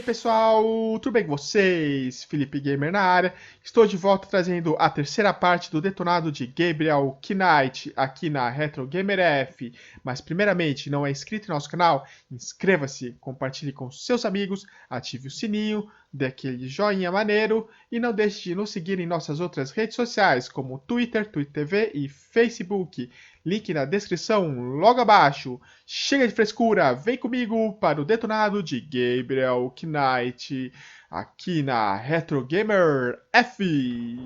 pessoal, tudo bem com vocês? Felipe Gamer na área. Estou de volta trazendo a terceira parte do detonado de Gabriel Knight aqui na Retro Gamer F. Mas primeiramente, não é inscrito no nosso canal? Inscreva-se, compartilhe com seus amigos, ative o sininho, dê aquele joinha maneiro e não deixe de nos seguir em nossas outras redes sociais como Twitter, Twitter TV e Facebook. Link na descrição logo abaixo. Chega de frescura, vem comigo para o detonado de Gabriel Knight aqui na Retro Gamer F.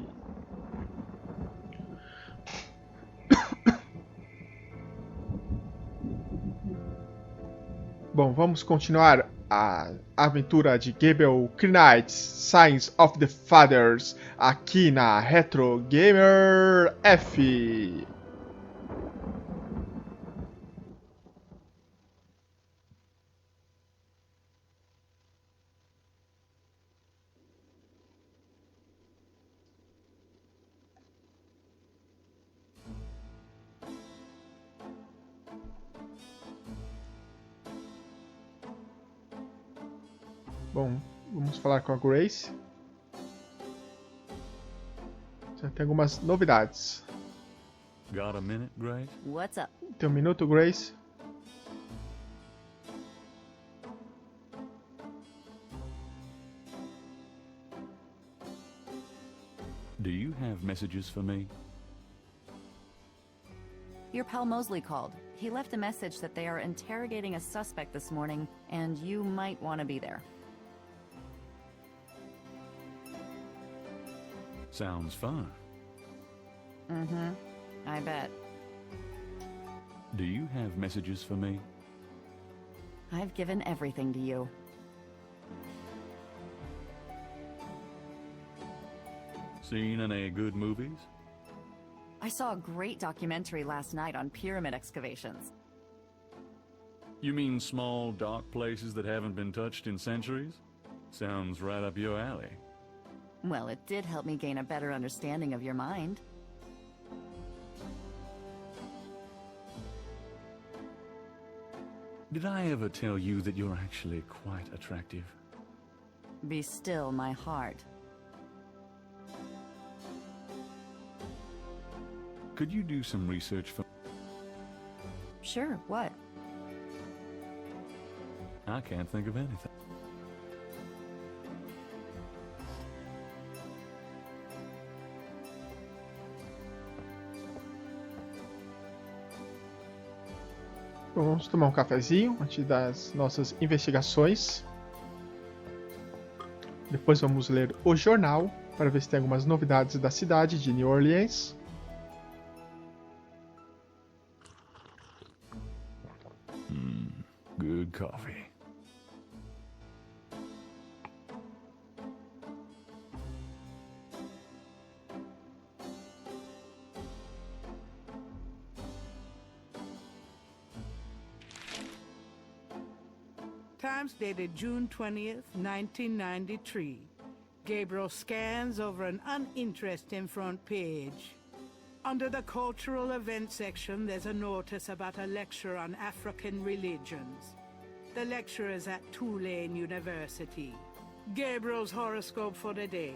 Bom, vamos continuar a aventura de Gabriel Knight, Signs of the Fathers, aqui na Retro Gamer F. Bom, vamos falar com a Grace. Já tem algumas novidades. Got a minute, Grace? What's up? Tem um minuto, Grace? Do you have messages for me? Your pal Mosley called. He left a message that they are interrogating a suspect this morning, and you might want to be there. Sounds fun. Mm-hmm. I bet. Do you have messages for me? I've given everything to you. Seen any good movies? I saw a great documentary last night on pyramid excavations. You mean small, dark places that haven't been touched in centuries? Sounds right up your alley. Well, it did help me gain a better understanding of your mind. Did I ever tell you that you're actually quite attractive? Be still, my heart. Could you do some research for... Sure, what? I can't think of anything. Bom, vamos tomar um cafezinho antes das nossas investigações. Depois vamos ler o jornal para ver se tem algumas novidades da cidade de New Orleans. Good coffee. Times dated June 20th, 1993. Gabriel scans over an uninteresting front page. Under the cultural events section, there's a notice about a lecture on African religions. The lecture is at Tulane University. Gabriel's horoscope for the day.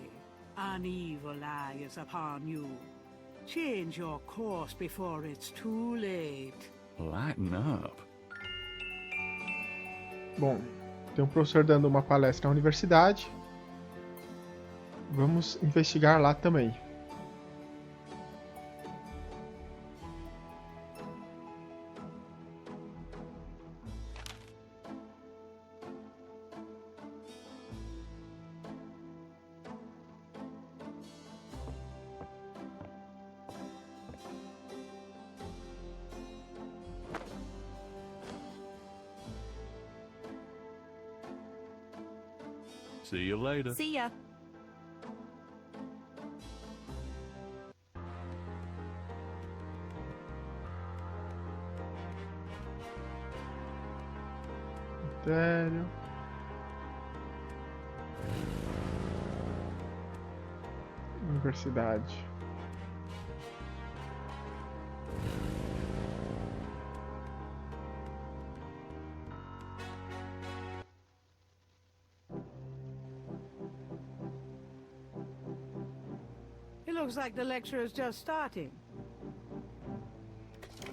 An evil eye is upon you. Change your course before it's too late. Lighten up. Bom, tem um professor dando uma palestra na universidade. Vamos investigar lá também. See you later. See ya. Sério. Universidade. looks like the lecture is just starting.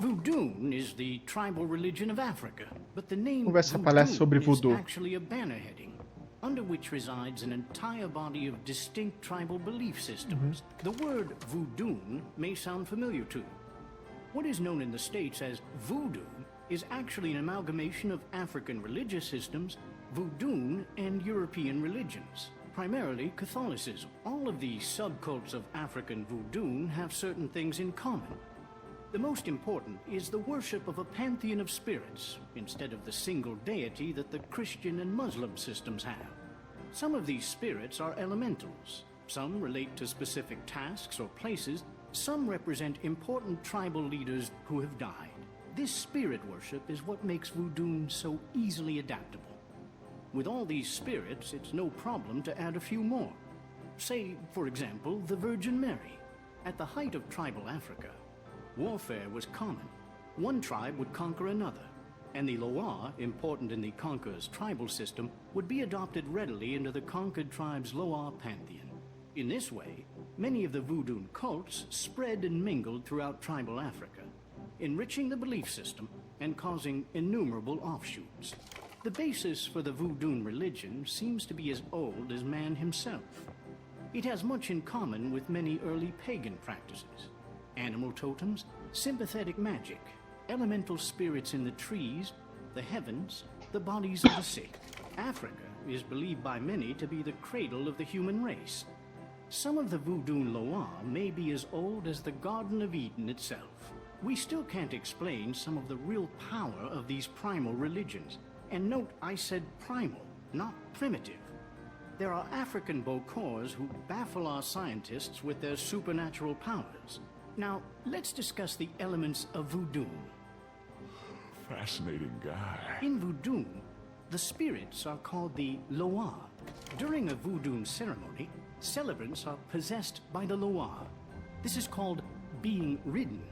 Voodoo is the tribal religion of Africa, but the name Vamos ver essa palestra sobre Voodoo is voodoo. actually a banner heading, under which resides an entire body of distinct tribal belief systems. The word voodoo may sound familiar to you. What is known in the States as voodoo is actually an amalgamation of African religious systems, voodoo, and European religions, primarily Catholicism. All of these subcults of African voodoo have certain things in common. The most important is the worship of a pantheon of spirits, instead of the single deity that the Christian and Muslim systems have. Some of these spirits are elementals. Some relate to specific tasks or places. Some represent important tribal leaders who have died. This spirit worship is what makes voodoo so easily adaptable. With all these spirits, it's no problem to add a few more. Say, for example, the Virgin Mary. At the height of tribal Africa, warfare was common. One tribe would conquer another, and the Loa, important in the conqueror's tribal system, would be adopted readily into the conquered tribe's Loa pantheon. In this way, many of the voodoo cults spread and mingled throughout tribal Africa, enriching the belief system and causing innumerable offshoots. The basis for the voodoo religion seems to be as old as man himself. It has much in common with many early pagan practices. Animal totems, sympathetic magic, elemental spirits in the trees, the heavens, the bodies of the sick. Africa is believed by many to be the cradle of the human race. Some of the voodoo Loa may be as old as the Garden of Eden itself. We still can't explain some of the real power of these primal religions. And note, I said primal, not primitive. There are African Bokors who baffle our scientists with their supernatural powers. Now, let's discuss the elements of voodoo. Fascinating guy. In voodoo, the spirits are called the Loa. During a voodoo ceremony, celebrants are possessed by the Loa. This is called being ridden.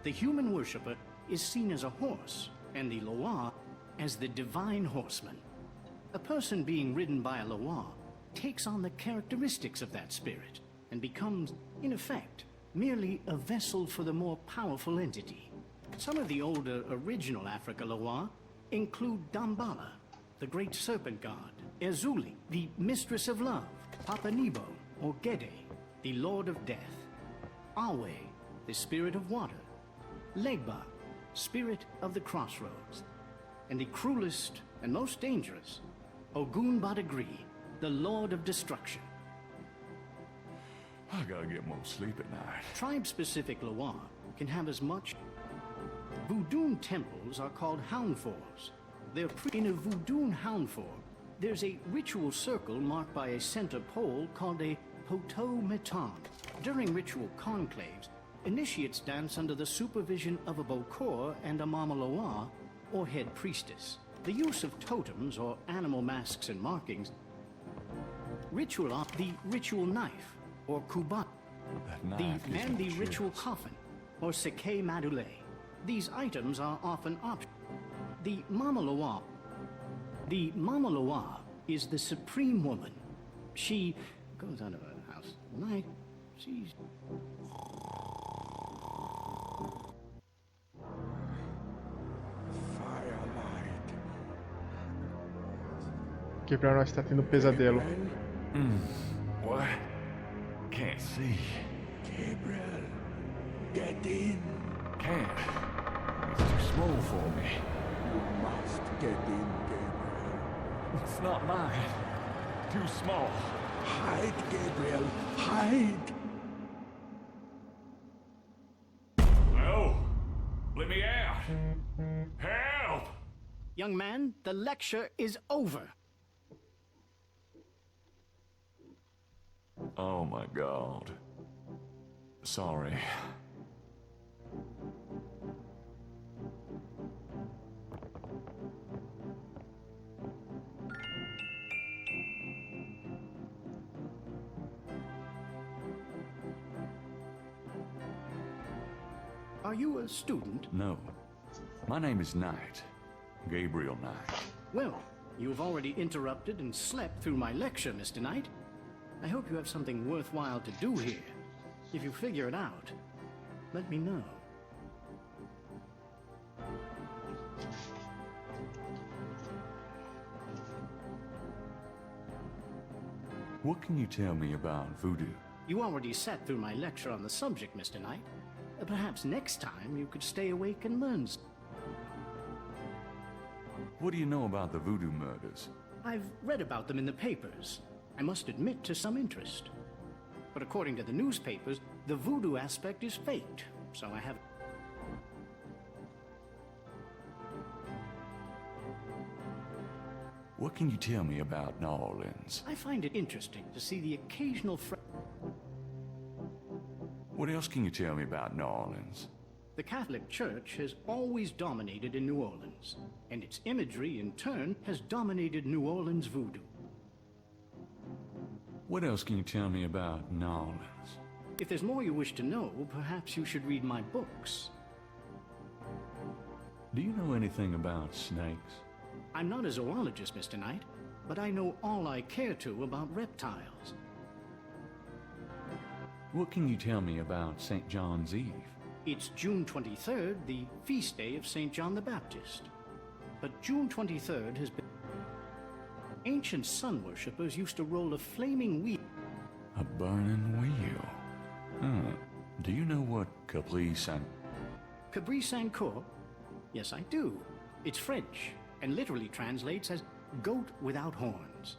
The human worshipper is seen as a horse, and the Loa as the divine horseman. A person being ridden by a Loa takes on the characteristics of that spirit and becomes, in effect, merely a vessel for the more powerful entity. Some of the older original Africa Loa include Dambala, the great serpent god, Ezuli, the mistress of love, Papa Nebo, or Gede, the lord of death, Awe, the spirit of water, Legba, spirit of the crossroads, and the cruelest and most dangerous, Ogun Badagri, the lord of destruction. I gotta get more sleep at night. Tribe-specific Loa can have as much. Voodoo temples are called houndfors. In a voodoo houndfor, there's a ritual circle marked by a center pole called a potometon. During ritual conclaves, initiates dance under the supervision of a Bokor and a Mama Loa, or head priestess. The use of totems or animal masks and markings. The ritual knife, or kubat. The ritual coffin, or seke madule. These items are often optional. The Mama Loa is the supreme woman. She goes out of her house at night. She's... Gabriel não está tendo pesadelo. What? Can't see. Gabriel, get in. Can't. It's too small for me. You must get in, Gabriel. It's not mine. Too small. Hide, Gabriel, hide. No! Let me out! Help! Young man, the lecture is over. Oh my God. Sorry. Are you a student? No. My name is Knight. Gabriel Knight. Well, you've already interrupted and slept through my lecture, Mr. Knight. I hope you have something worthwhile to do here. If you figure it out, let me know. What can you tell me about voodoo? You already sat through my lecture on the subject, Mr. Knight. Perhaps next time you could stay awake and learn. What do you know about the voodoo murders? I've read about them in the papers. I must admit to some interest. But according to the newspapers, the voodoo aspect is faked, so I have... What can you tell me about New Orleans? I find it interesting to see the occasional What else can you tell me about New Orleans? The Catholic Church has always dominated in New Orleans, and its imagery, in turn, has dominated New Orleans voodoo. What else can you tell me about New Orleans? If there's more you wish to know, perhaps you should read my books. Do you know anything about snakes? I'm not a zoologist, Mr. Knight, but I know all I care to about reptiles. What can you tell me about St. John's Eve? It's June 23rd, the feast day of St. John the Baptist. But June 23rd has been... Ancient sun worshippers used to roll a flaming wheel. A burning wheel. Huh. Do you know what Capri Saint... Cabri Saint-Cour? Yes, I do. It's French, and literally translates as goat without horns.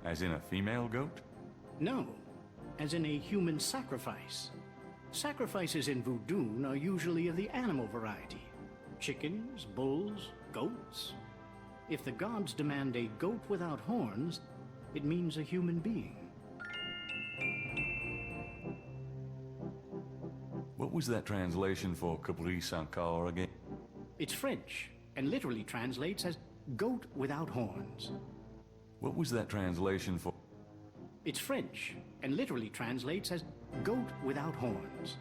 As in a female goat? No, as in a human sacrifice. Sacrifices in voodoo are usually of the animal variety. Chickens, bulls, goats. If the gods demand a goat without horns, it means a human being. What was that translation for Capri Saint-Cour again? It's French, and literally translates as goat without horns. What was that translation for? It's French, and literally translates as goat without horns.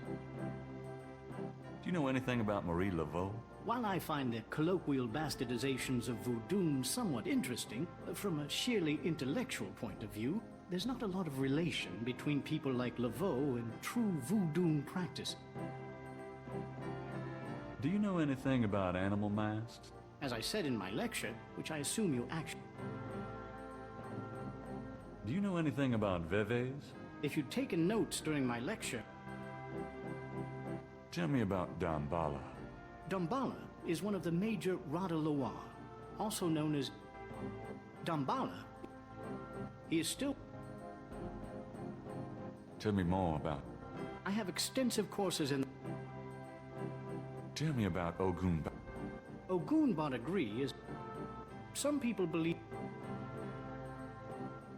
Do you know anything about Marie Laveau? While I find the colloquial bastardizations of voodoo somewhat interesting, from a sheerly intellectual point of view, there's not a lot of relation between people like Laveau and true voodoo practice. Do you know anything about animal masks? As I said in my lecture, which I assume you actually... Do you know anything about veves? If you'd taken notes during my lecture... Tell me about Damballa. Damballa is one of the major Rada Loa, also known as Damballa. He is still... Tell me more about... I have extensive courses in... Tell me about Ogun. Ogun Badagri is... Some people believe...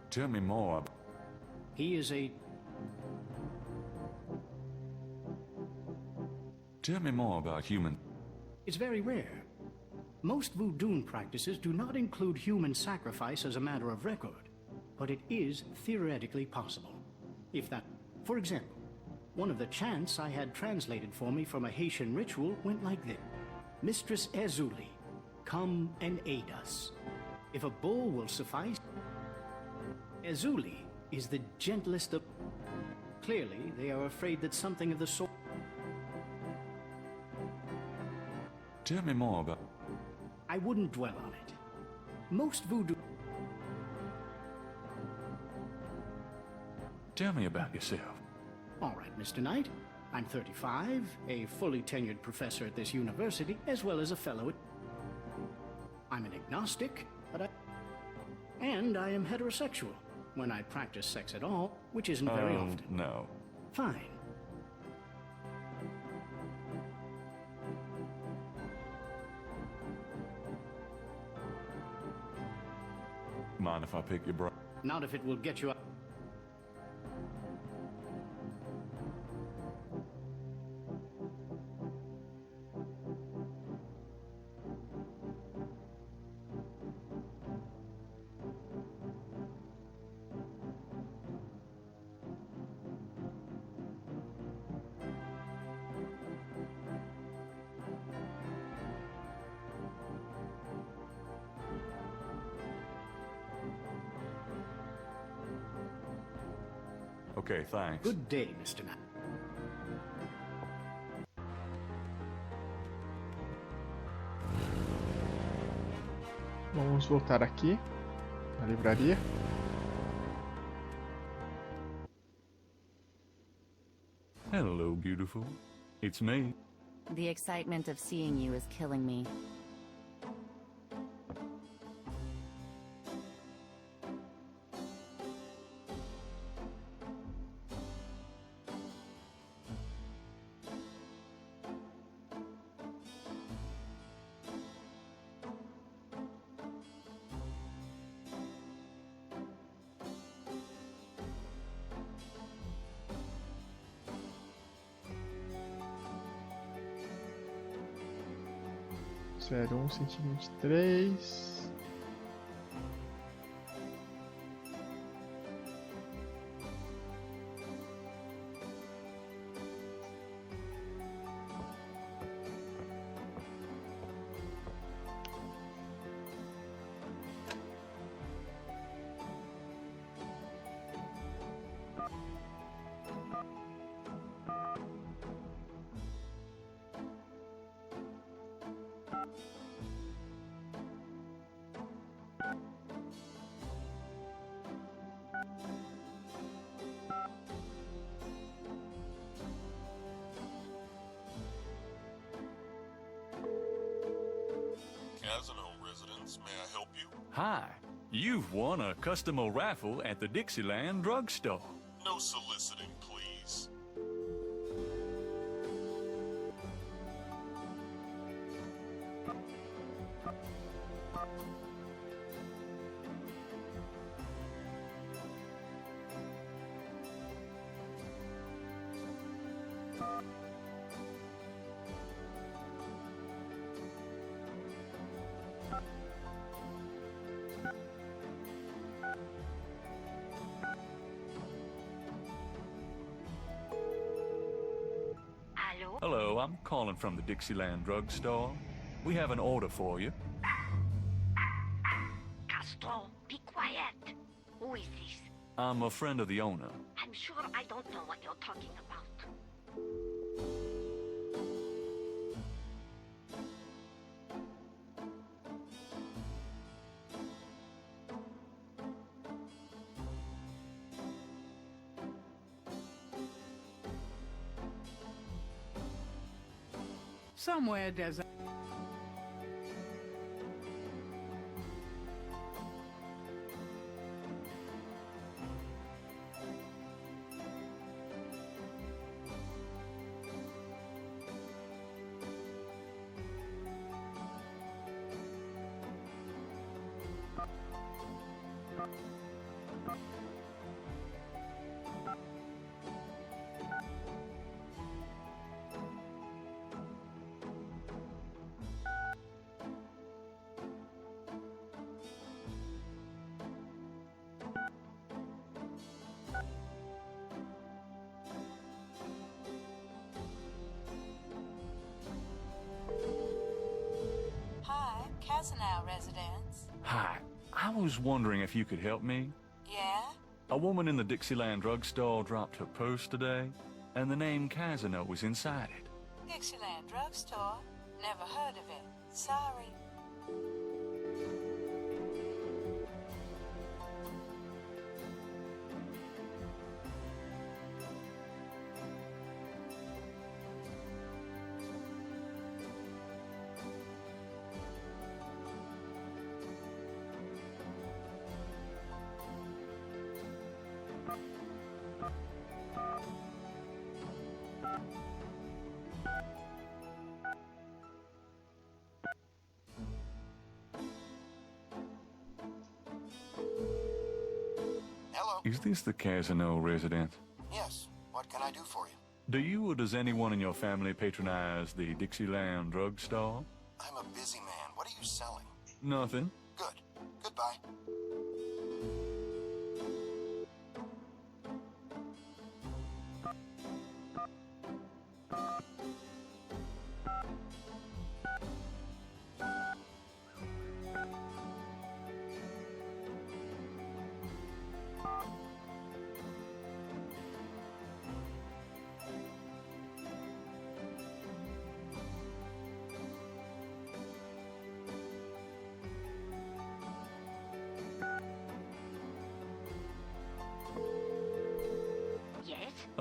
Tell me more. He is a... Tell me more about human... It's very rare. Most voodoo practices do not include human sacrifice as a matter of record, but it is theoretically possible. If that... For example, one of the chants I had translated for me from a Haitian ritual went like this. Mistress Ezuli, come and aid us. If a bull will suffice... Ezuli is the gentlest of... Clearly, they are afraid that something of the sort... Tell me more about... I wouldn't dwell on it. Most voodoo... Tell me about yourself. All right, Mr. Knight. I'm 35, a fully tenured professor at this university, as well as a fellow at... I'm an agnostic, but And I am heterosexual, when I practice sex at all, which isn't very often. No. Fine. Mind if I pick your brain? Not if it will get you up. Okay, thanks. Good day, Mr. Knight. Vamos voltar aqui na livraria. Hello, beautiful. It's me. The excitement of seeing you is killing me. Zero 123. Casino residents, may I help you? Hi. You've won a customer raffle at the Dixieland drugstore. No soliciting, please. Hello, I'm calling from the Dixieland drugstore. We have an order for you. Castro, be quiet. Who is this? I'm a friend of the owner. I'm sure I don't know what you're talking about. Somewhere there's a... Hi, Casino residents. Hi. I was wondering if you could help me. Yeah? A woman in the Dixieland drugstore dropped her purse today, and the name Casino was inside it. Dixieland Drugstore? Never heard of it. Sorry. Hello. Is this the Casino resident? Yes. What can I do for you? Do you or does anyone in your family patronize the Dixieland drugstore? I'm a busy man. What are you selling? Nothing. Good. Goodbye.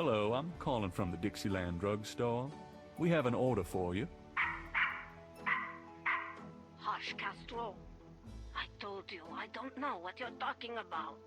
Hello, I'm calling from the Dixieland drugstore. We have an order for you. Hush, Castro. I told you, I don't know what you're talking about.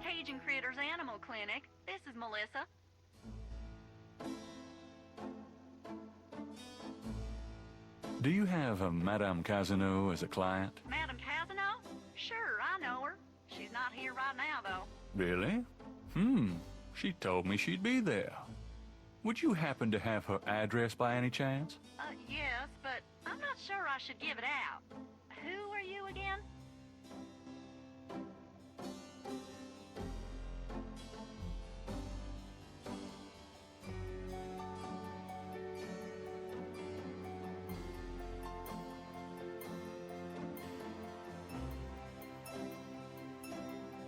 Cajun Critters Animal Clinic. This is Melissa. Do you have a Madame Casino as a client? Madame Casino? Sure, I know her. She's not here right now, though. Really? She told me she'd be there. Would you happen to have her address by any chance? Yes, but I'm not sure I should give it out. Who are you again?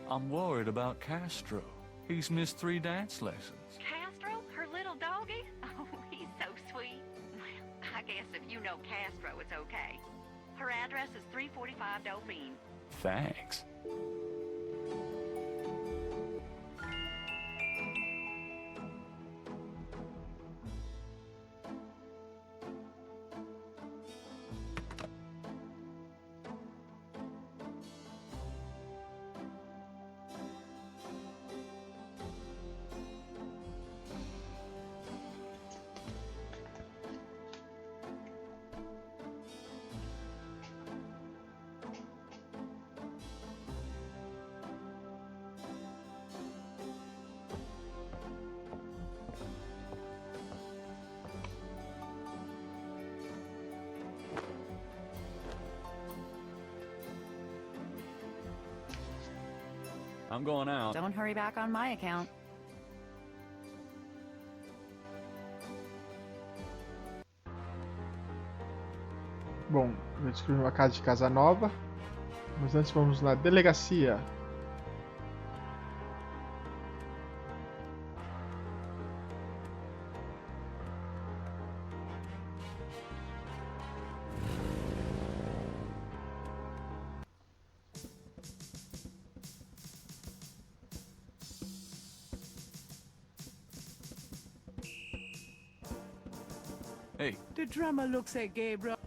I'm worried about Castro. He's missed 3 dance lessons. Castro? Her little doggy? Oh, he's so sweet. Well, I guess if you know Castro, it's okay. Her address is 345 Dauphine. Thanks. I'm going out. Don't hurry back on my account. Bom, eu descobri uma casa de casa nova. Mas antes vamos na delegacia. Hey, The drummer looks at Gabriel.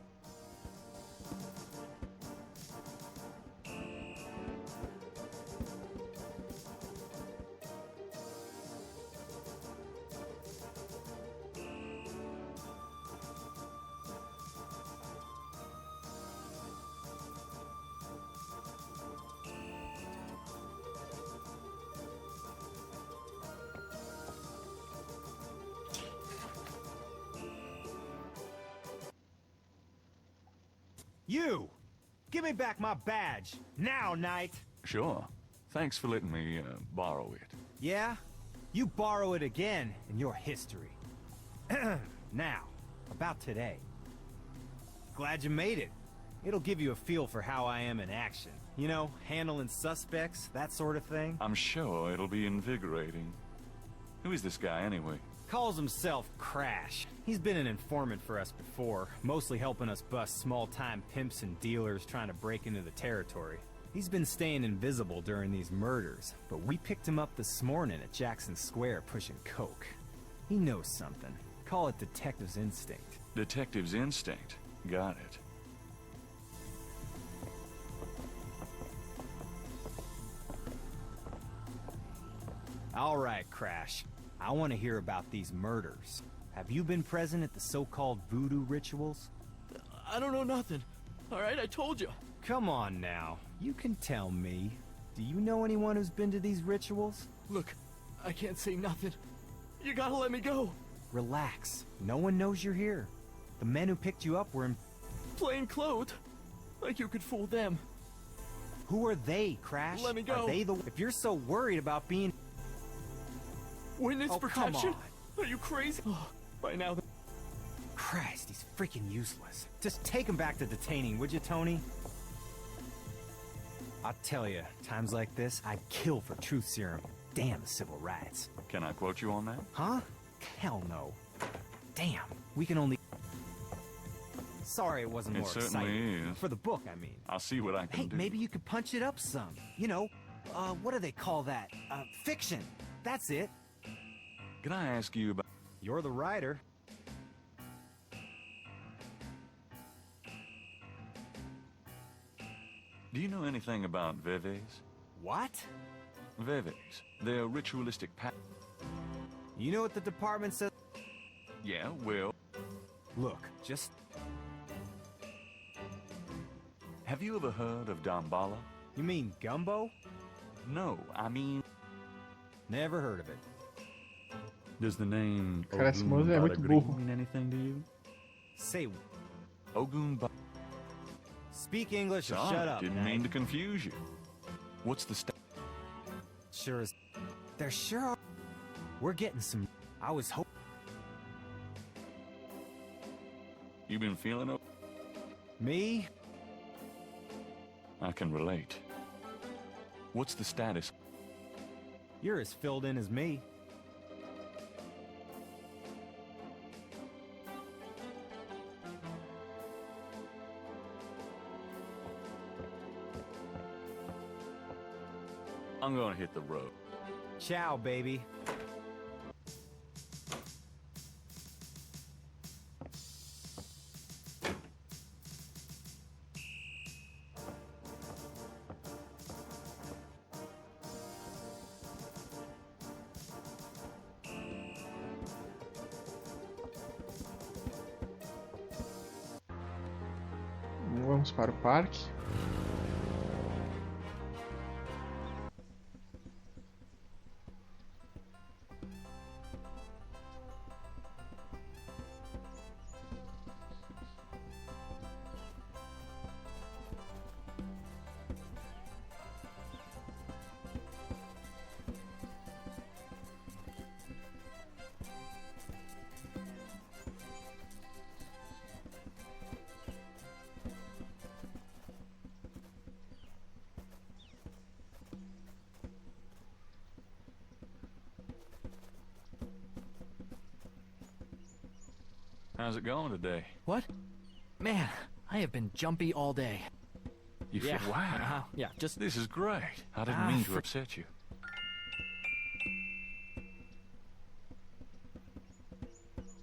You! Give me back my badge! Now, Knight! sure. Thanks for letting me borrow it. Yeah? You borrow it again, and your history. Now, about today. Glad you made it. It'll give you a feel for how I am in action. You know, handling suspects, that sort of thing. I'm sure it'll be invigorating. Who is this guy, anyway? Calls himself Crash. He's been an informant for us before, mostly helping us bust small-time pimps and dealers trying to break into the territory. He's been staying invisible during these murders, but we picked him up this morning at Jackson Square pushing coke. He knows something. Call it detective's instinct. Detective's instinct. Got it. All right, Crash. I want to hear about these murders. Have you been present at the so-called voodoo rituals? I don't know nothing. All right, I told you. Come on now. You can tell me. Do you know anyone who's been to these rituals? Look, I can't say nothing. You gotta let me go. Relax. No one knows you're here. The men who picked you up were in... Plain clothes. Like you could fool them. Who are they, Crash? Let me go. Are they the... If you're so worried about being... Witness protection? Come on. Are you crazy? Oh, by now... Christ, he's freaking useless. Just take him back to detaining, would you, Tony? I'll tell you, times like this, I'd kill for truth serum. Damn the civil rights. Can I quote you on that? Huh? Hell no. Damn, we can only... Sorry it wasn't more certainly exciting. is. For the book, I mean. I'll see what I can Hey, do. maybe you could punch it up some. You know, what do they call that? Fiction. That's it. Can I ask you about... You're the writer. Do you know anything about Veves? What? Veves. They're ritualistic You know what the department says? Yeah, well... Look, just... Have you ever heard of Damballa? You mean gumbo? No, I mean... Never heard of it. Does the name Cara, esse Ogun moço é muito Badagri burro. mean anything to you? Say... Ogun Ba... Speak English or Sorry, shut up, didn't man. mean to confuse you. What's the Sure as... There sure are... We're getting some... I was hoping... You been feeling okay? Me? I can relate. What's the status? You're as filled in as me. I'm gonna hit the road. Ciao, baby. Vamos para o parque. How's it going today? What? Man, I have been jumpy all day. You feel... Yeah. Wow. Yeah, just... This is great. I didn't mean to upset you.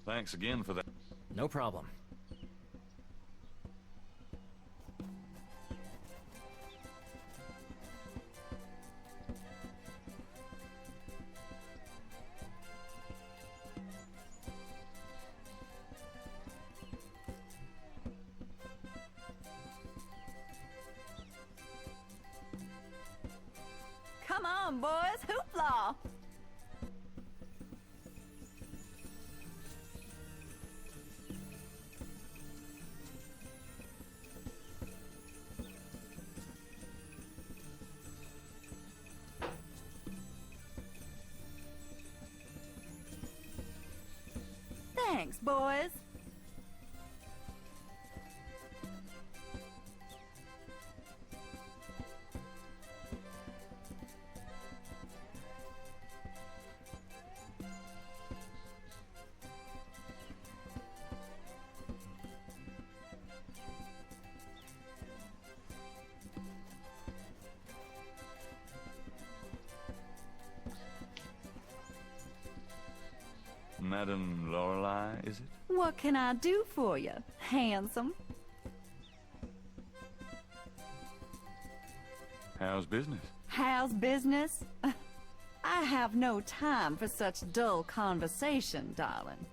Thanks again for that. No problem. Come on, boys, hoopla! Thanks, boys. Madam Lorelei, is it? What can I do for you, handsome? How's business? How's business? I have no time for such dull conversation, darling.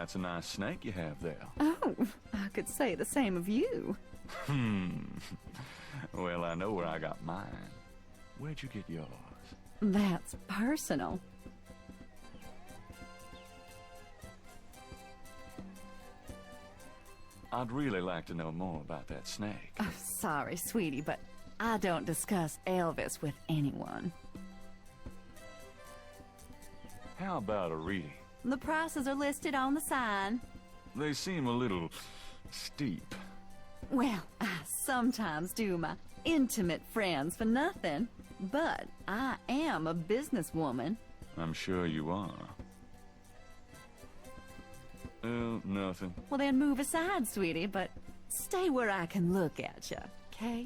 That's a nice snake you have there. Oh, I could say the same of you. Well, I know where I got mine. Where'd you get yours? That's personal. I'd really like to know more about that snake. Oh, sorry, sweetie, but I don't discuss Elvis with anyone. How about a reading? The prices are listed on the sign. They seem a little steep. Well, I sometimes do my intimate friends for nothing, but I am a businesswoman. I'm sure you are. Nothing. Well, then move aside, sweetie, but stay where I can look at you, okay?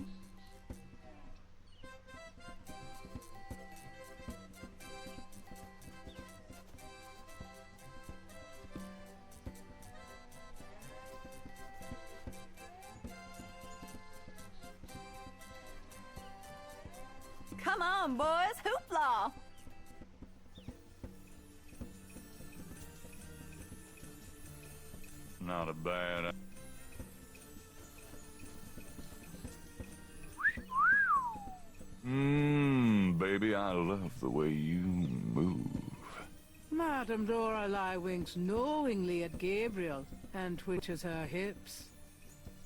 Come on, boys, hoopla! Not a bad... Baby, I love the way you move. Madame Lorelei winks knowingly at Gabriel and twitches her hips.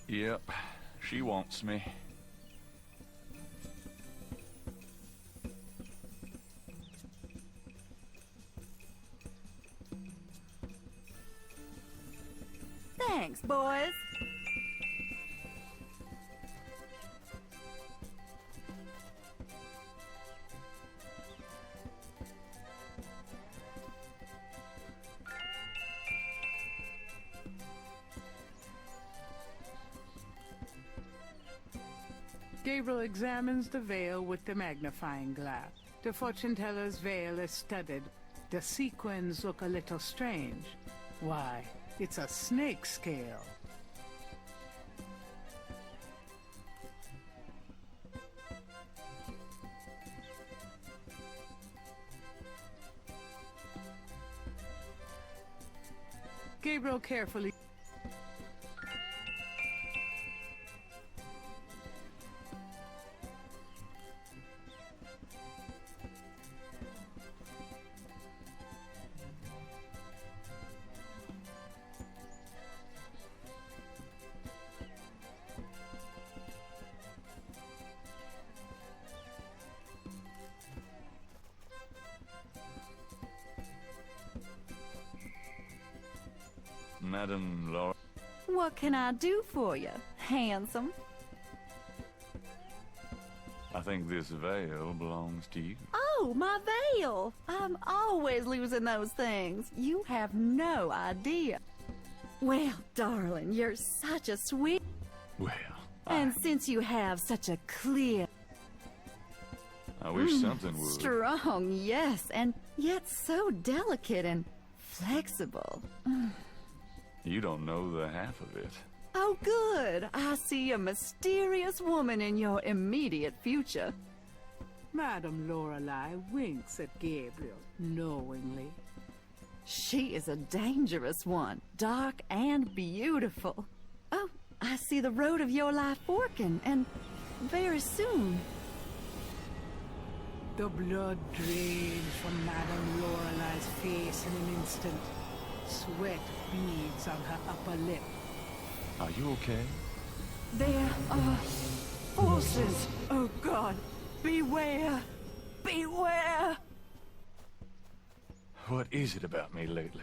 Yep, she wants me. Thanks, boys. Gabriel examines the veil with the magnifying glass. The fortune teller's veil is studded. The sequins look a little strange. Why, it's a snake scale. Gabriel carefully... Madame Laura... What can I do for you, handsome? I think this veil belongs to you. Oh, my veil! I'm always losing those things. You have no idea. Well, darling, you're such a sweet... Well, And since you have such a clear... I wish something would. Strong, yes, and yet so delicate and flexible. You don't know the half of it. Oh, good. I see a mysterious woman in your immediate future. Madame Lorelei winks at Gabriel knowingly. She is a dangerous one, dark and beautiful. Oh, I see the road of your life forking, and very soon. The blood drains from Madame Lorelei's face in an instant. Sweat beads on her upper lip. Are you okay? There are forces. Oh, God. Beware. Beware. What is it about me lately?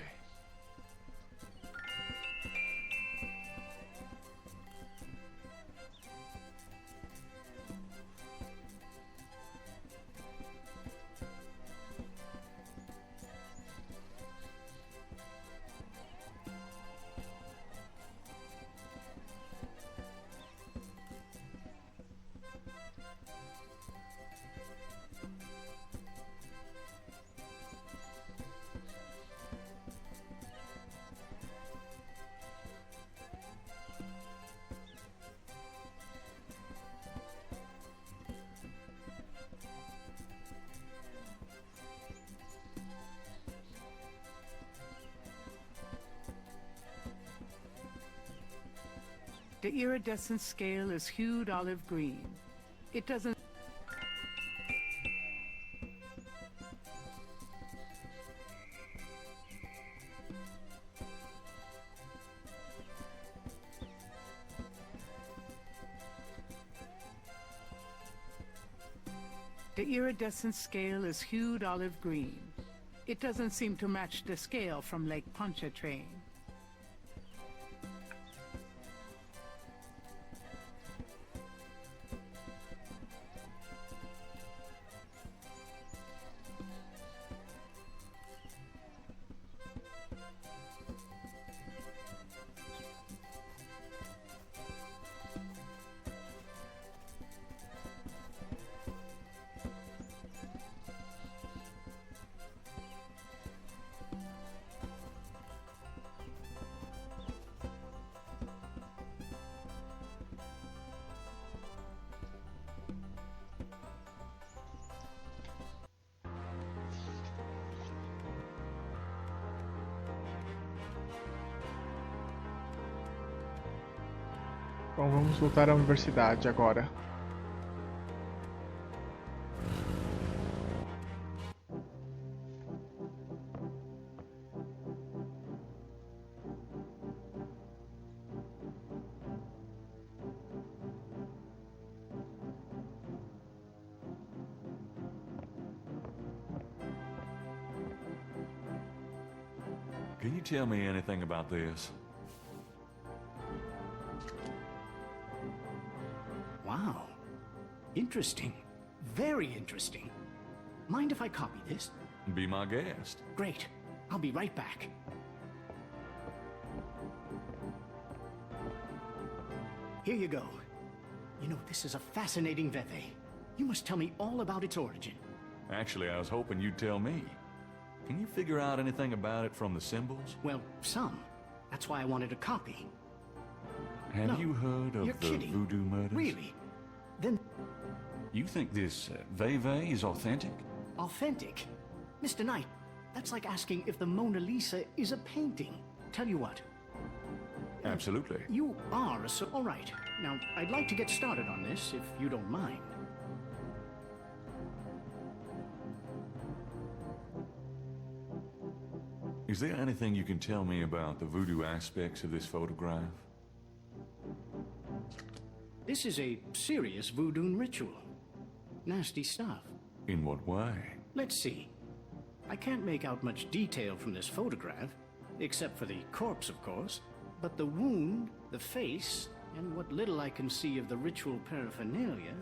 The iridescent scale is hued olive green. It doesn't... The iridescent scale is hued olive green. It doesn't seem to match the scale from Lake Pontchartrain. Bom, vamos voltar à universidade agora. Can you tell me anything about this? Wow. Interesting. Very interesting. Mind if I copy this? Be my guest. Great. I'll be right back. Here you go. You know, this is a fascinating veve. You must tell me all about its origin. Actually, I was hoping you'd tell me. Can you figure out anything about it from the symbols? Well, some. That's why I wanted a copy. Have you heard of the kidding. voodoo murders? Really? Then... You think this veve is authentic? Authentic? Mr. Knight, that's like asking if the Mona Lisa is a painting. Tell you what. Absolutely. You are a... All right. Now, I'd like to get started on this, if you don't mind. Is there anything you can tell me about the voodoo aspects of this photograph? This is a serious voodoo ritual. Nasty stuff. In what way? Let's see. I can't make out much detail from this photograph, except for the corpse, of course. But the wound, the face, and what little I can see of the ritual paraphernalia,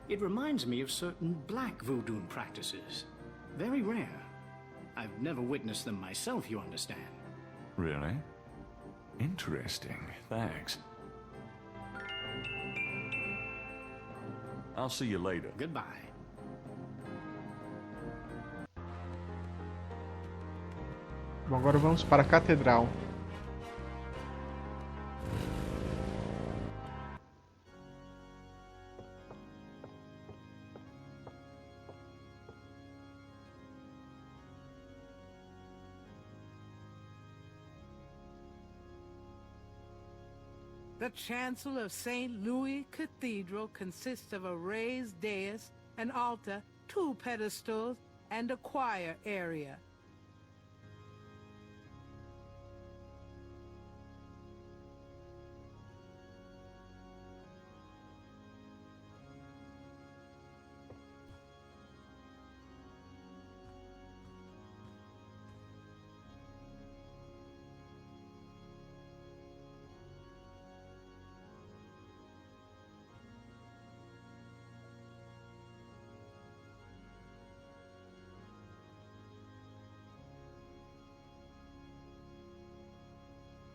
it reminds me of certain black voodoo practices. Very rare. I've never witnessed them myself, you understand. Really? Interesting. Thanks. I'll see you later. Goodbye. Bom, agora vamos para a catedral. The chancel of St. Louis Cathedral consists of a raised dais, an altar, 2 pedestals, and a choir area.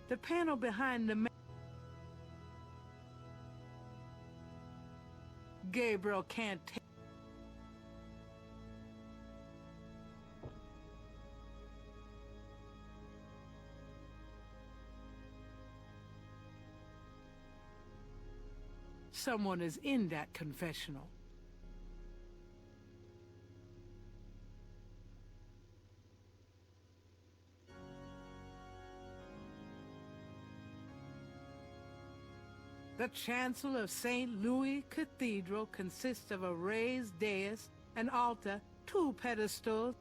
The panel behind the Gabriel can't take. Someone is in that confessional. The chancel of St. Louis Cathedral consists of a raised dais, an altar, 2 pedestals.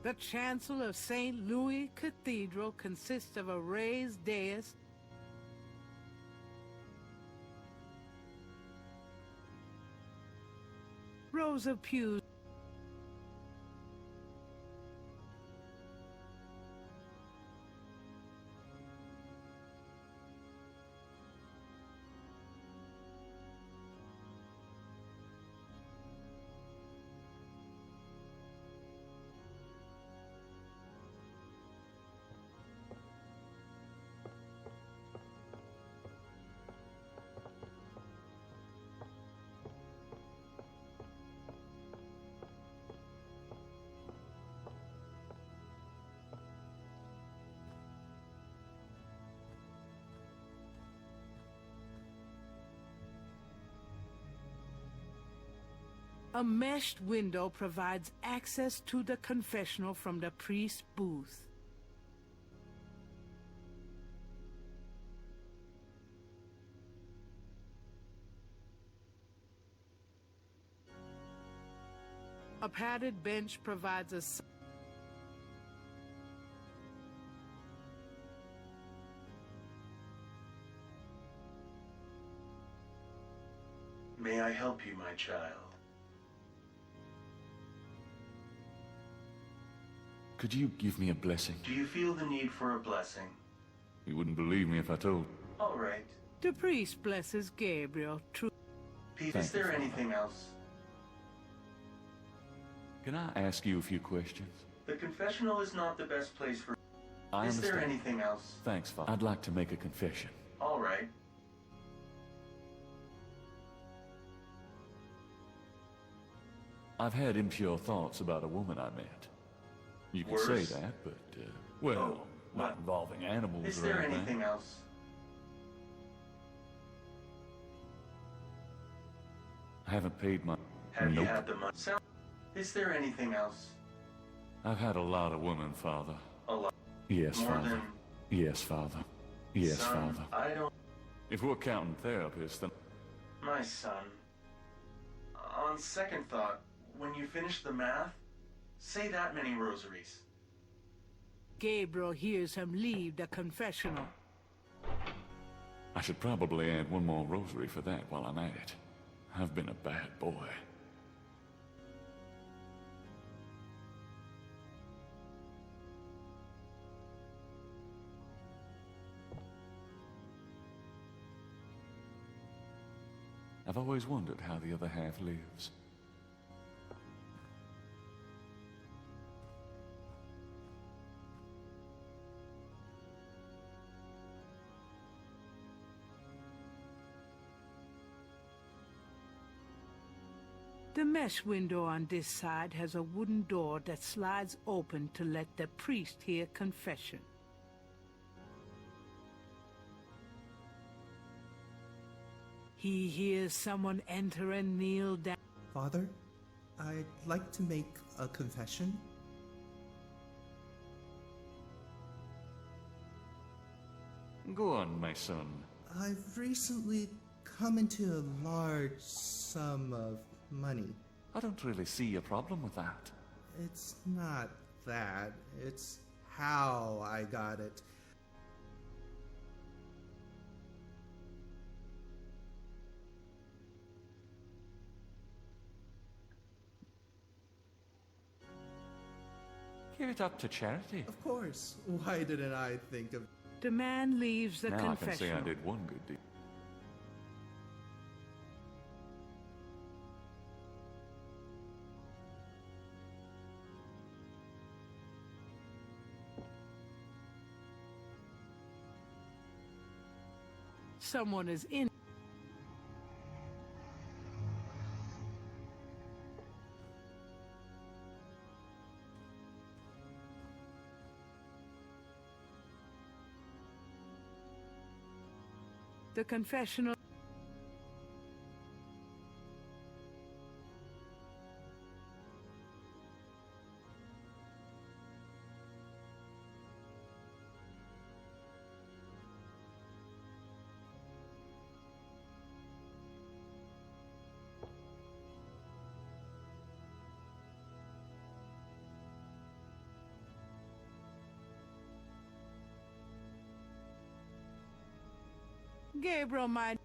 The chancel of St. Louis Cathedral consists of a raised dais, rows of pews. A meshed window provides access to the confessional from the priest's booth. A padded bench provides a May I help you, my child? Could you give me a blessing? Do you feel the need for a blessing? You wouldn't believe me if I told. All right. The priest blesses Gabriel. Pete, is there anything else? Can I ask you a few questions? The confessional is not the best place for... I Is understand. there anything else? Thanks, Father. I'd like to make a confession. All right. I've had impure thoughts about a woman I met. You can Worse? say that, but, well, Oh, not involving animals Is or there anything. anything else? I haven't paid my... Have Nope. you had the money? Is there anything else? I've had a lot of women, Father. A lot. Yes, More Father. than... Yes, Father. Yes, Son, Father. I don't... If we're counting therapists, then... My son. On second thought, when you finish the math, say that many rosaries. Gabriel hears him leave the confessional. I should probably add one more rosary for that while I'm at it. I've been a bad boy. I've always wondered how the other half lives. The mesh window on this side has a wooden door that slides open to let the priest hear confession. He hears someone enter and kneel down. Father, I'd like to make a confession. Go on, my son. I've recently come into a large sum of money. I don't really see a problem with that. It's not that. It's how I got it. Give it up to charity. Of course. Why didn't I think of... The man leaves the Now I can say confessional. I did one good deed. Someone is in. The confessional. Gabriel, my...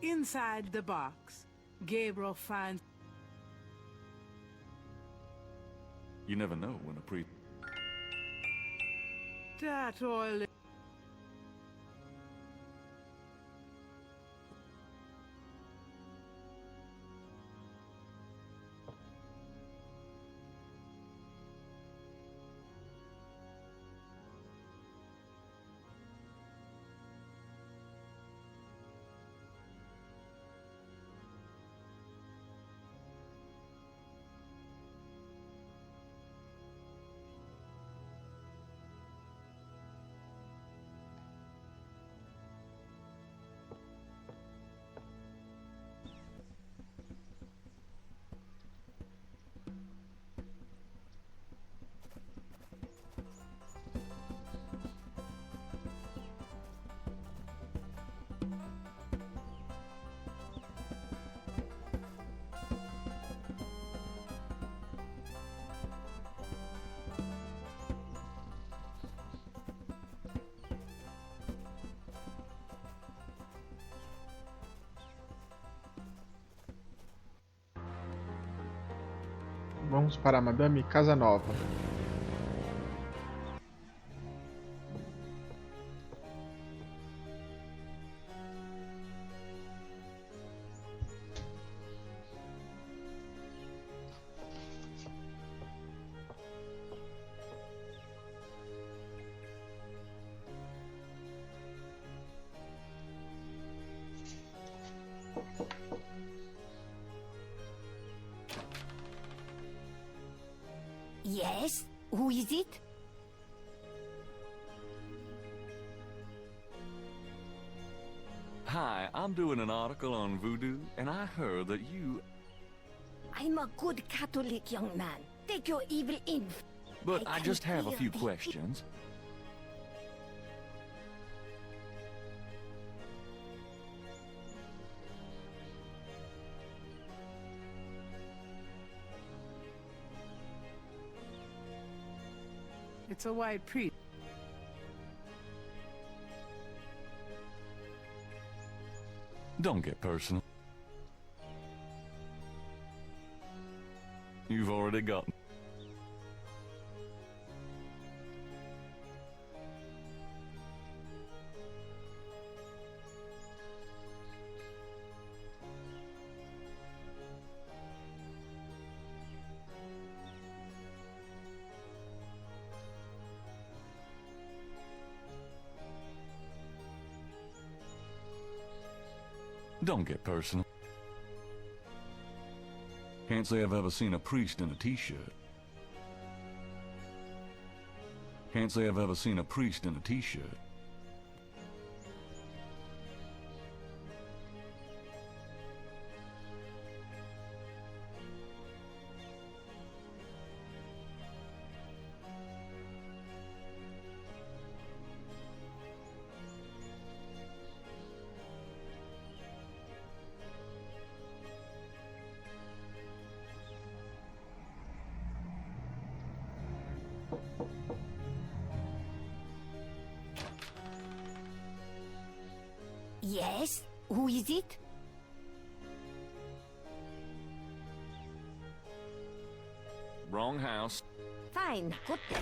Inside the box, Gabriel finds... You never know when a priest... that oil... Vamos para Madame Casanova. Yes? Who is it? Hi, I'm doing an article on voodoo, and I heard that you... I'm a good Catholic young man. Take your evil in. But I can just have a hear few the- questions. It's a white priest. Don't get personal. You've already got... Don't get personal. Can't say I've ever seen a priest in a t-shirt. Can't say I've ever seen a priest in a t-shirt. Yes? Who is it? Wrong house. Fine, good day.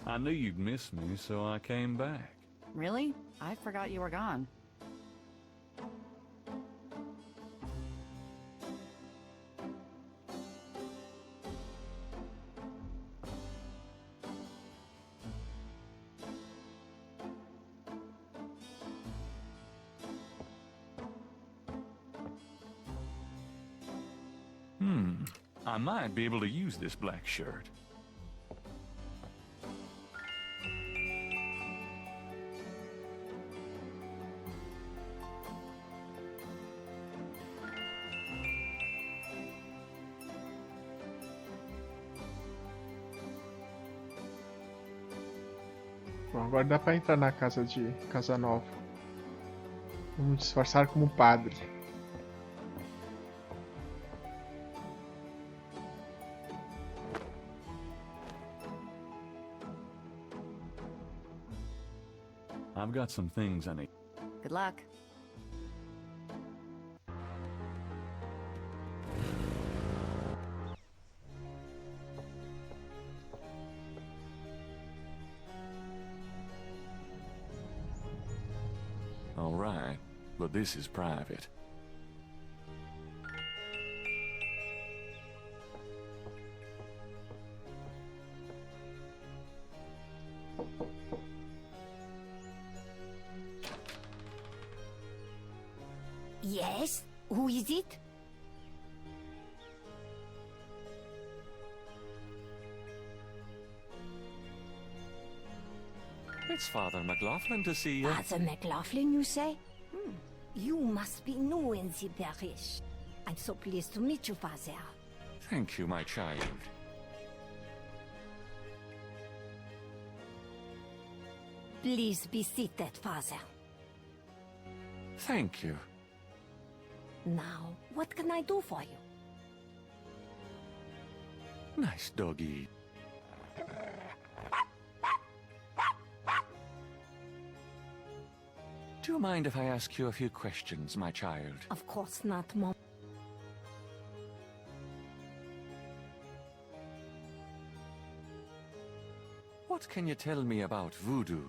I knew you'd miss me, so I came back. Really? I forgot you were gone. I might be able to use this black shirt. Bom, agora dá pra entrar na casa nova. Vamos disfarçar como padre. I've got some things I need. Good luck. All right, but this is private. Yes? Who is it? It's Father McLaughlin to see you. Father McLaughlin, you say? You must be new in the parish. I'm so pleased to meet you, Father. Thank you, my child. Please be seated, Father. Thank you. Now, what can I do for you? Nice doggy. Do you mind if I ask you a few questions, my child? Of course not, Mom. What can you tell me about voodoo?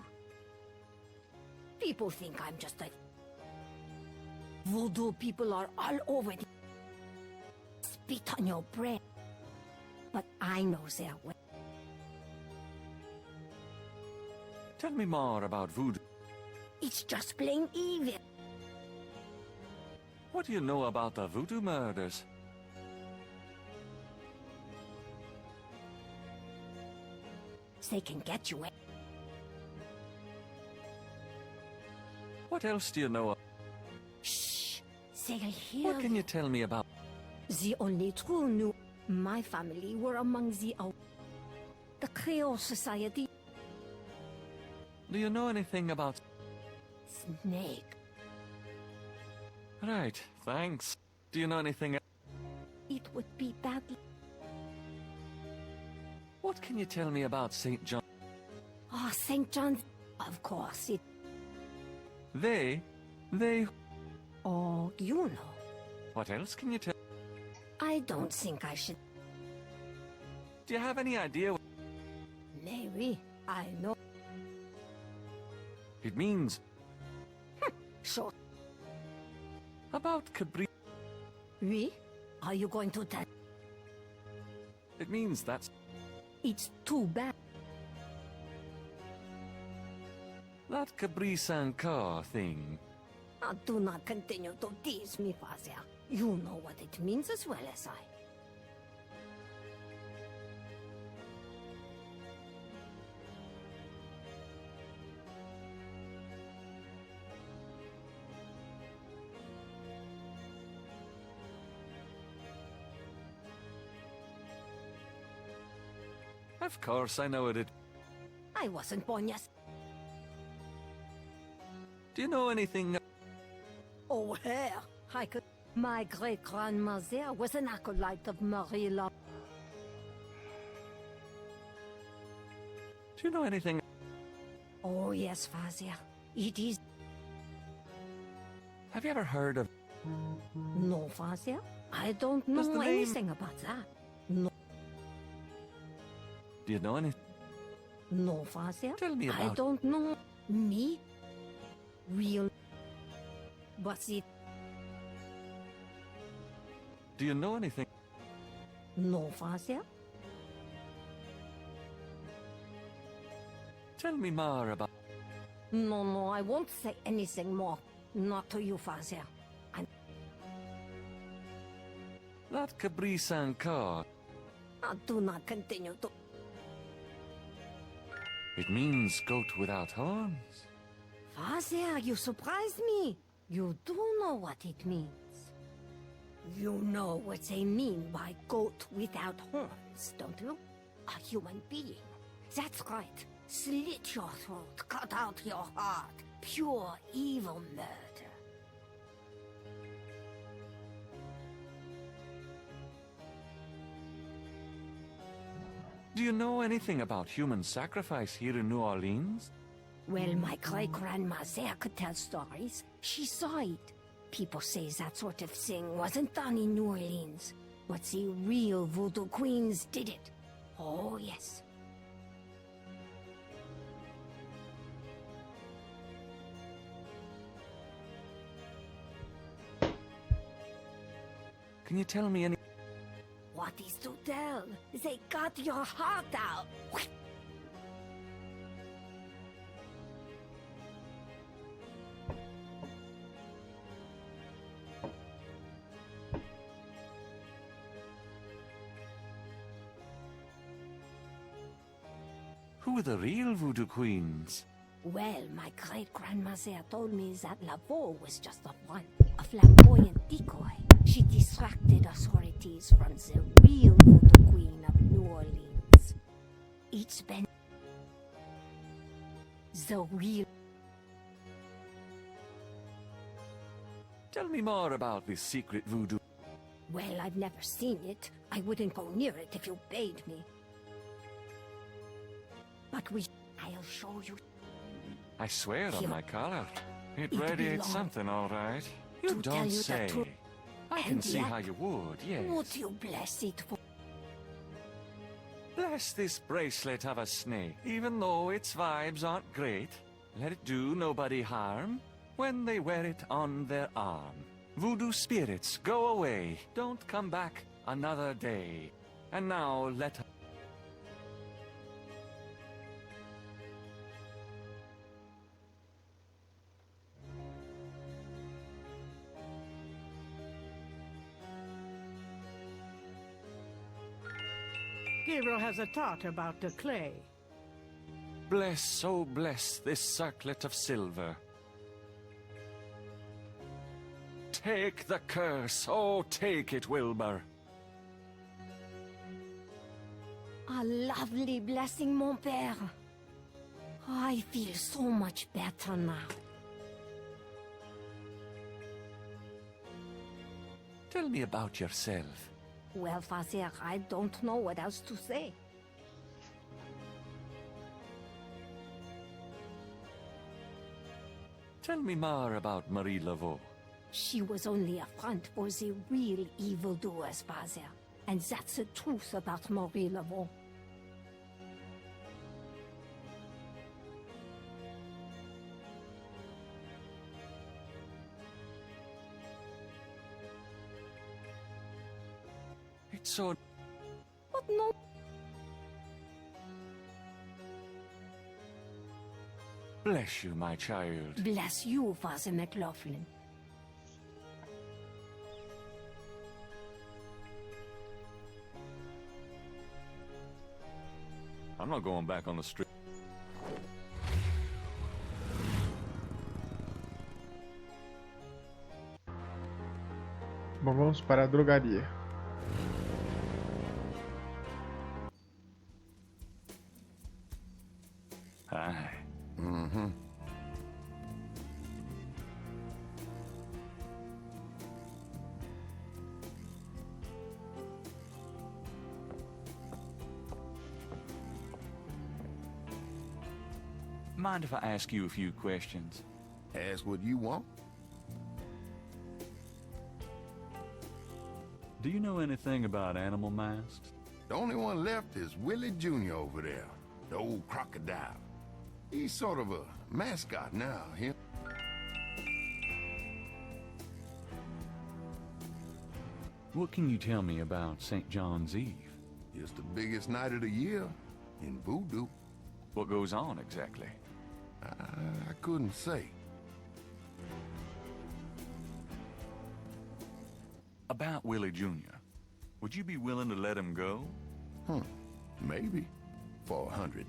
People think I'm just a... Voodoo people are all over the... Spit on your bread. But I know their way. Tell me more about voodoo. It's just plain evil. What do you know about the voodoo murders? They can get you. What else do you know? Shh! They'll hear. What can you tell me about? The only true new... My family were among the Creole Society. Do you know anything about... Snake. Right, thanks. Do you know anything else? It would be bad. What can you tell me about St. John? Oh, St. John's. Of course, it... They... Oh, you know. What else can you tell? I don't think I should... Do you have any idea what... Maybe. I know. It means... Sure. About Cabri... Oui? Are you going to tell? It means that's... It's too bad. That Caprice encore thing. Do not continue to tease me, Father. You know what it means as well as I. Of course, I know it. I wasn't born yet. Do you know anything... Oh, here, I could... My great-grandmother was an acolyte of Marie La... Do you know anything... Oh, yes, Father. It is... Have you ever heard of... No, Father. I don't Does the know name- anything about that. No, Do you know anything... no, Father. Tell me I about- don't know. Me? Real... But it... Do you know anything... No, Father. Tell me more about... No, I won't say anything more. Not to you, Father. And That Caprice encore. do not continue to... It means goat without horns. Father, you surprised me. You do know what it means. You know what they mean by goat without horns, don't you? A human being. That's right. Slit your throat, cut out your heart. Pure evil murder. Do you know anything about human sacrifice here in New Orleans? Well, my great-grandmother could tell stories. She saw it. People say that sort of thing wasn't done in New Orleans, but the real voodoo queens did it. Oh, yes. Can you tell me any... What is to tell? They cut your heart out. Who are the real voodoo queens? Well, my great-grandmother told me that Laveau was just a front, a flamboyant decoy. She distracted authorities from the real voodoo queen of New Orleans. It's been the real... Tell me more about this secret voodoo. Well, I've never seen it. I wouldn't go near it if you bade me. But I'll show you. I swear Here. on my collar. It It radiates belongs something, all right. You to tell don't you the say. truth. I can And see yet, how you would, yes. Would you bless it for... Bless this bracelet of a snake. Even though its vibes aren't great, let it do nobody harm when they wear it on their arm. Voodoo spirits, go away. Don't come back another day. And now let... Gabriel has a thought about the clay. Bless, oh bless this circlet of silver. Take the curse, oh take it, Wilbur. A lovely blessing, mon père. I feel so much better now. Tell me about yourself. Well, Father, I don't know what else to say. Tell me more about Marie Laveau. She was only a front for the real evildoers, Father. And that's the truth about Marie Laveau. It's so... But no. Bless you, my child. Bless you, Father McLaughlin. I'm not going back on the street. Bom, vamos para a drogaria. Hi. Mm-hmm. Mind if I ask you a few questions? Ask what you want. Do you know anything about animal masks? The only one left is Willie Jr. over there, the old crocodile. He's sort of a mascot now, him. What can you tell me about St. John's Eve? It's the biggest night of the year in voodoo. What goes on exactly? I couldn't say. About Willie Jr., would you be willing to let him go? Maybe. For $100.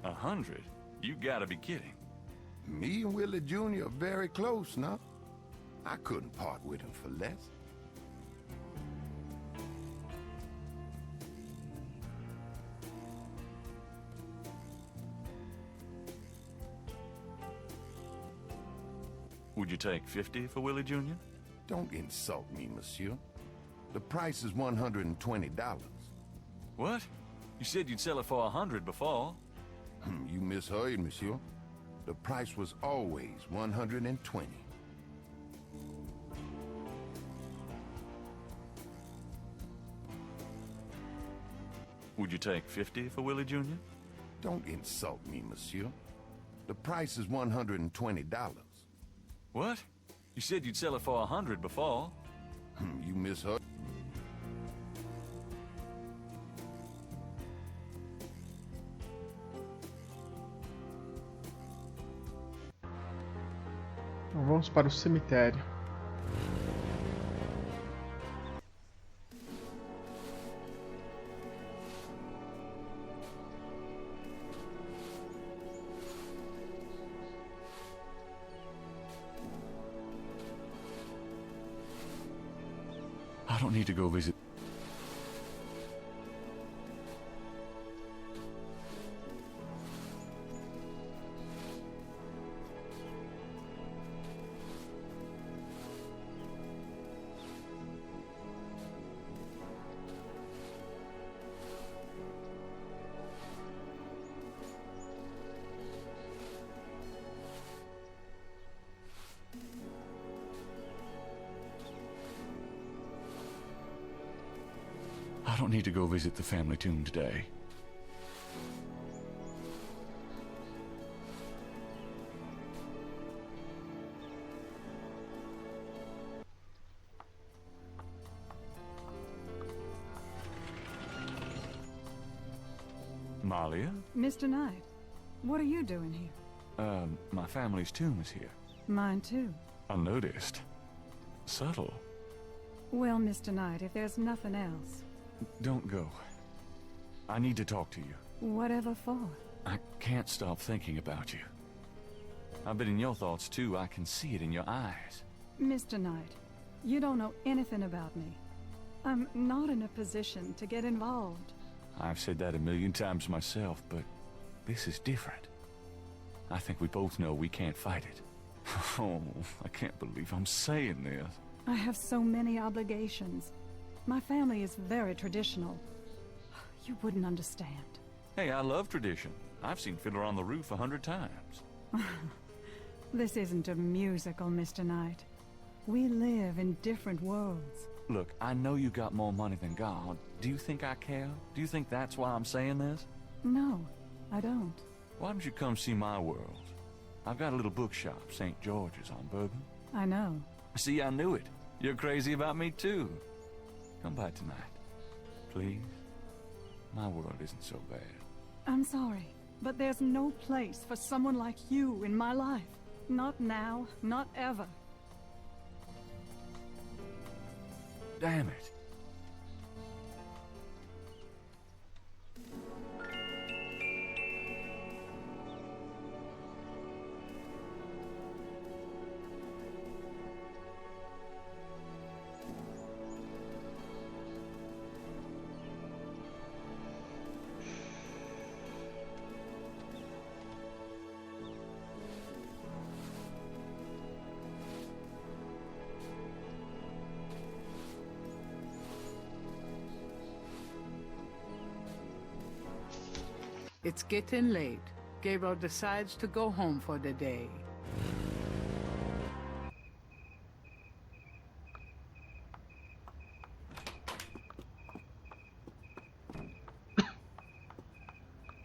100? You gotta be kidding. Me and Willie Jr. are very close now. I couldn't part with him for less. Would you take 50 for Willie Jr.? Don't insult me, monsieur. The price is $120. What? You said you'd sell it for 100 before. You misheard, monsieur. The price was always 120. Would you take 50 for Willie Jr.? Don't insult me, monsieur. The price is $120. What? You said you'd sell it for 100 before. You misheard. Então vamos para o cemitério. I don't need to go visit. I don't need to go visit the family tomb today. Malia? Mr. Knight, what are you doing here? My family's tomb is here. Mine too. Unnoticed. Subtle. Well, Mr. Knight, if there's nothing else... Don't go. I need to talk to you. Whatever for? I can't stop thinking about you. I've been in your thoughts too. I can see it in your eyes. Mr. Knight, you don't know anything about me. I'm not in a position to get involved. I've said that 1,000,000 times myself, but this is different. I think we both know we can't fight it. Oh, I can't believe I'm saying this. I have so many obligations. My family is very traditional. You wouldn't understand. Hey, I love tradition. I've seen Fiddler on the Roof 100 times. This isn't a musical, Mr. Knight. We live in different worlds. Look, I know you got more money than God. Do you think I care? Do you think that's why I'm saying this? No, I don't. Why don't you come see my world? I've got a little bookshop, St. George's on Bourbon. I know. See, I knew it. You're crazy about me too. Come by tonight. Please? My world isn't so bad. I'm sorry, but there's no place for someone like you in my life. Not now, not ever. Damn it. It's getting late. Gabriel decides to go home for the day.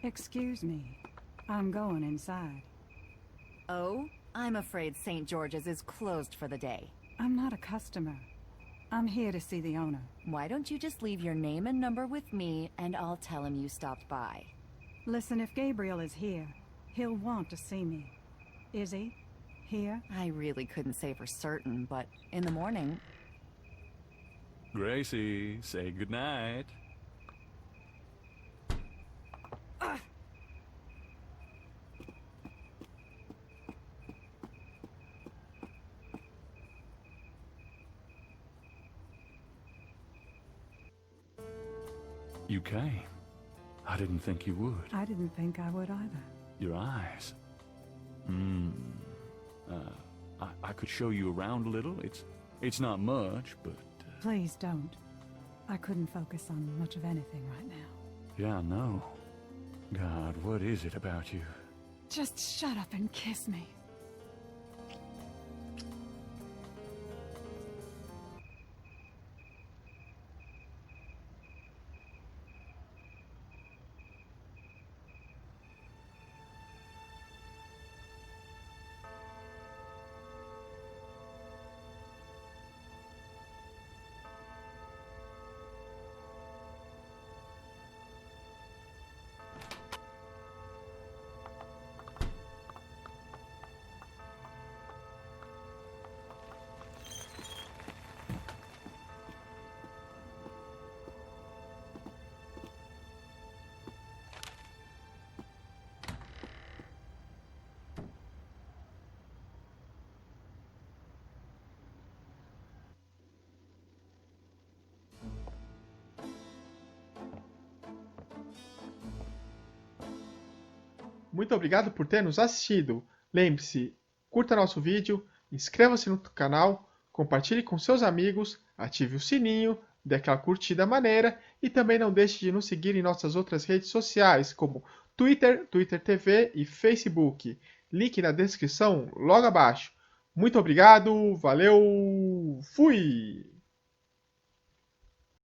Excuse me. I'm going inside. Oh? I'm afraid St. George's is closed for the day. I'm not a customer. I'm here to see the owner. Why don't you just leave your name and number with me, and I'll tell him you stopped by. Listen, if Gabriel is here, he'll want to see me. Is he? Here? I really couldn't say for certain, but in the morning... Gracie, say goodnight. You came. I didn't think you would. I didn't think I would either. Your eyes. I could show you around a little. It's not much, but... Please don't. I couldn't focus on much of anything right now. Yeah, I know. God, what is it about you? Just shut up and kiss me. Muito obrigado por ter nos assistido. Lembre-se, curta nosso vídeo, inscreva-se no canal, compartilhe com seus amigos, ative o sininho, dê aquela curtida maneira e também não deixe de nos seguir em nossas outras redes sociais, como Twitter, Twitter TV e Facebook. Link na descrição logo abaixo. Muito obrigado, valeu, fui!